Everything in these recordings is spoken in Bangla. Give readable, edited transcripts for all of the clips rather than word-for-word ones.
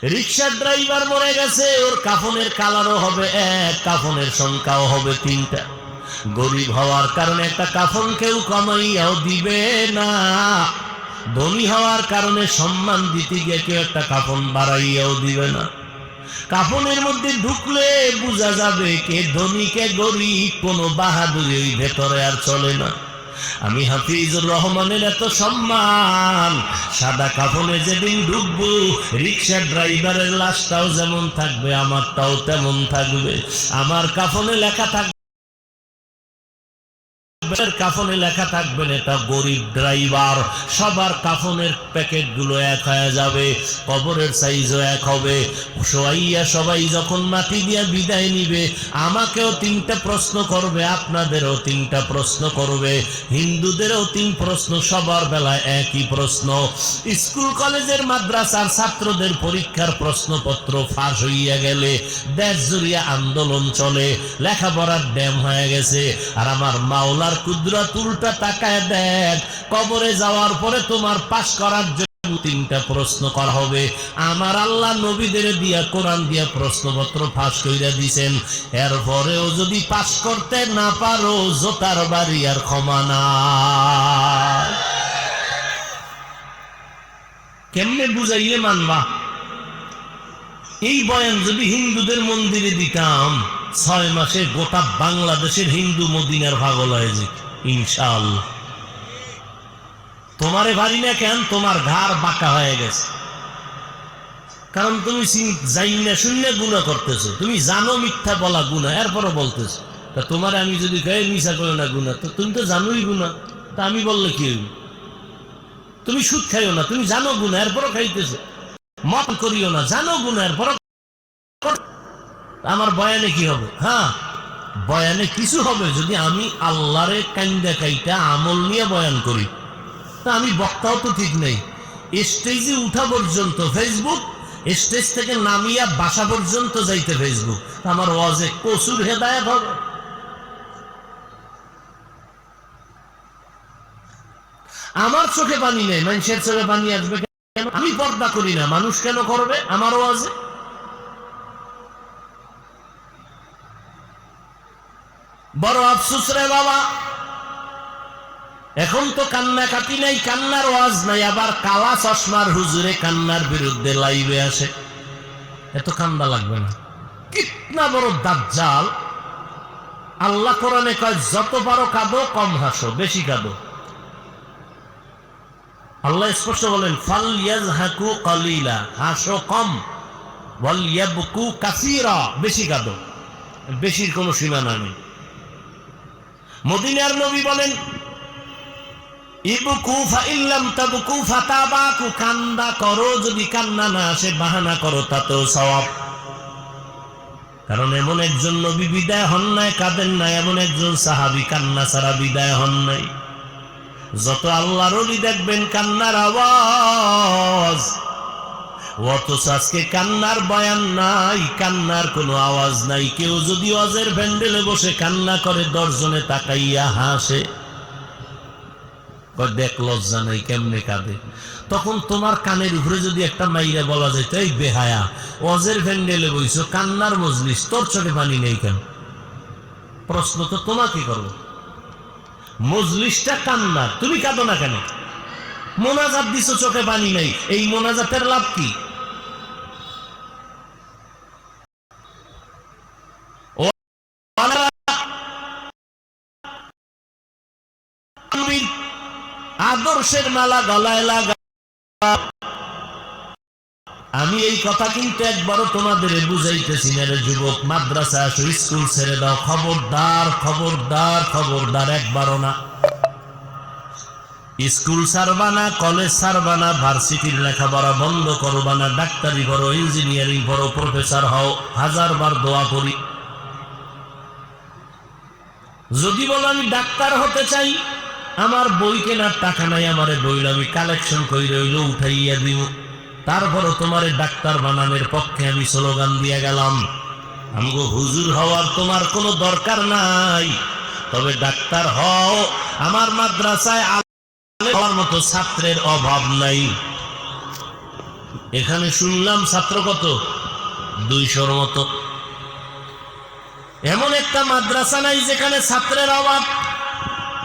রিক্সা ড্রাইভার মরে গেছে, ওর কাফনের কালারও হবে এক, কাফনের সংখ্যাও হবে 3টা। গরিব হওয়ার কারণে একটা কাফন কেউ কমাইয়াও দিবে না, ধনী হওয়ার কারণে সম্মান দিতে গিয়ে কেউ একটা কাফন বাড়াইয়াও দিবে না। কাফনের মধ্যে ঢুকলে বোঝা যাবে কে ধনী কে গরিব, কোন বাহাদুরি ওই ভেতরে আর চলে না। আমি হাফিজুর রহমানের এত সম্মান, সাদা কাফনে যেদিন ঢুকবো রিক্সা ড্রাইভারের লাশটাও যেমন থাকবে আমারটাও তেমন থাকবে। আমার কাফনে লেখা থাকবে, কাফনে লেখা থাকবেন এটা গরিব ড্রাইভার। সবার কাফনের প্যাকেট গুলো এক হয়ে যাবে, কবরের সাইজও এক হবে। শোয়াইয়া সবাই যখন মাটি দিয়া বিদায় নিবে, আমাকেও 3টা প্রশ্ন করবে, আপনাদেরও 3টা প্রশ্ন করবে, হিন্দুদেরও 3 প্রশ্ন, সবার বেলায় একই প্রশ্ন। স্কুল কলেজের মাদ্রাসার ছাত্রদের পরীক্ষার প্রশ্নপত্র ফাঁস হইয়া গেলে দেশ জুড়িয়া আন্দোলন চলে, লেখাপড়ার ড্যাম হয়ে গেছে। আর আমার মাওলার কুদরত উল্টা তাকায় দেখ, কবরে যাওয়ার পরে তোমার পাস করার জন্য 3টা প্রশ্ন করা হবে। আমার আল্লাহ নবীদের দিয়া কোরআন দিয়া প্রশ্নপত্র ফাঁস কইরা দিছেন, এরপরেও যদি পাস করতে না পারো জোতার বাড়ি আর ক্ষমা না। কেমনে বুঝাইলে মানবা? এই বয়ান যদি হিন্দুদের মন্দিরে দিতাম, 6 মাসে গোটা বাংলাদেশের হিন্দু মদিনার ভাগল হয়ে যেত ইনশাআল্লাহ। তোমারে ভারি না কেন? তোমার ঘাড় বাঁকা হয়ে গেছে, কারণ তুমি জানি না শূন্য গুনাহ করতেছো। তুমি জানো মিথ্যা বলা গুনাহ, এরপরও বলতেছো। তা তোমারে আমি যদি কই মিছা করে না গুনাহ, তো তুমি তো জানোই গুনাহ, তা আমি বললে কি হইবে? তুমি সুদ খাইও না, তুমি জানো গুনাহ, এরপরও খাইতেছো। মত করিও না, জানো গুনাহ, এরপরও। আমার বয়ানে কি হবে? হ্যাঁ, বয়ানে কিছু হবে যদি আমি আল্লাহরে কাইন্দা কাইটা আমল নিয়ে বয়ান করি। তা আমি বক্তাও তো ঠিক নেই। স্টেজে উঠা পর্যন্ত ফেসবুক, স্টেজ থেকে নামিয়া বাসা পর্যন্ত যাইতে ফেসবুক। আমার ওয়াজে কসুর হেদায়েত হবে? আমার চোখে পানি নেই, মানুষের চোখে পানি আসবে কেন? আমি পর্দা করি না, মানুষ কেন করবে আমার ওয়াজে? বড় আফসোস রে বাবা, এখন তো কান্না কাটি নাই, কান্নার ওয়াজ নাই, আবার কালা চশমার হুজুরে কান্নার বিরুদ্ধে লাইভে আসে। এত কান্দা লাগবে না। কিতনা বড় দাজ্জাল! আল্লাহ কোরআনে কয় যত পারো কাঁদো, কম হাসো, বেশি কাঁদো। আল্লাহ স্পষ্ট বলেন ফালইয়াজহাকু কালিলা, হাসো কম, ওয়ালইয়াবকু কাসীরা, বেশি কাঁদো। বেশির কোনো সীমানা নেই। মদিনার নবী বলেন ইবকু ফাইল্লাম তাবকু ফাতাবাকু, কান্না করো, যদি কান্না না আসে বাহানা করো, তাতেও সওয়াব। কারণ এমন একজন নবী বিদায় হন নাই, কাঁদেন নাই, এমন একজন সাহাবী কান্না ছাড়া বিদায় হন নাই। যত আল্লাহর ওলি দেখবেন কান্নার আওয়াজ, অথচ আজকে কান্নার বয়ান নাই, কান্নার কোনো আওয়াজ নাই। কেউ যদি ওয়াজের প্যান্ডেলে বসে কান্না করে, 10 জনে তাকাইয়া হাসে, দেখ লজ্জা নাই কেমনে কাঁদে। তখন তোমার কানের উপরে যদি একটা মাইরা বলা যায়, এই বেহায়া, ওয়াজের প্যান্ডেলে বইছো, কান্নার মজলিস, তোর চোখে পানি নেই কেন? প্রশ্ন তো তোমাকে করবো। মজলিসটা কান্নার, তুমি কাঁদো না কেন? মোনাজাত দিছো, চোখে পানি নেই, এই মোনাজাতের লাভ কি? আদর্শের মালা গলায় লাগা। আমি এই কথা কিন্তু একবারও তোমাদের বুঝাইতেছি না রে যুবক। মাদ্রাসা আসো, স্কুল ছেড়ে দাও, খবরদার খবরদার খবরদার, একবারও না। স্কুল ছাড়বা না, কলেজ ছাড়বা না, ভার্সিটির লেখাপড়া বন্ধ করবা না, ডাক্তারি পড়ো, ইঞ্জিনিয়ারিং পড়ো, প্রফেসর হও, 1000 বার দোয়া করি। যদি বলো আমি ডাক্তার হতে চাই, আমার বই কেনার টাকা নাই, আমারে বইল আমি কালেকশন করে রইল উঠাইয়া দিব, তারপরও তোমারে ডাক্তার বানানোর পক্ষে আমি স্লোগান দিয়ে গেলাম। আমগো হুজুর হওয়ার তোমার কোনো দরকার নাই, তবে ডাক্তার হও। আমার মাদ্রাসায় হওয়ার মতো ছাত্রের অভাব নাই। এখানে শুনলাম ছাত্র কত 200-র মতো। এমন একটা মাদ্রাসা নাই যেখানে ছাত্রের অভাব।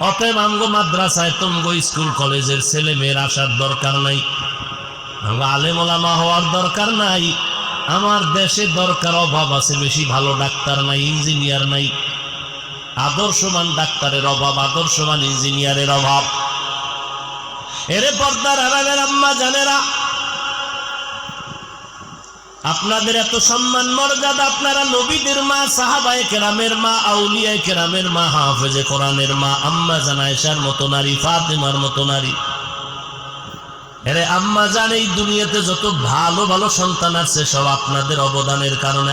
অতএব আমগো মাদ্রাসায় তোমগো স্কুল কলেজের ছেলে মেয়ের আসার দরকার নাই, আমগো আলেম ওলামা হওয়ার দরকার নাই। আমার দেশে দরকার, অভাব আছে বেশি, ভালো ডাক্তার নাই, ইঞ্জিনিয়ার নাই। আদর্শবান ডাক্তারের অভাব, আদর্শবান ইঞ্জিনিয়ারের অভাব। এরে পর্দার আড়ালের আম্মা জানেরা, আপনাদের এত সম্মান মর্যাদা, আপনারা নবীদের মা, সাহাবায়ে কেরামের মা, আউলিয়ায়ে কেরামের মা, হাফেজে কোরআনের মা, আম্মা জান আয়েশার মতো নারী, ফাতেমার মতো নারী। এরে আম্মা জান, এই দুনিয়াতে যত ভালো ভালো সন্তান আছে সব আপনাদের অবদানের কারণে।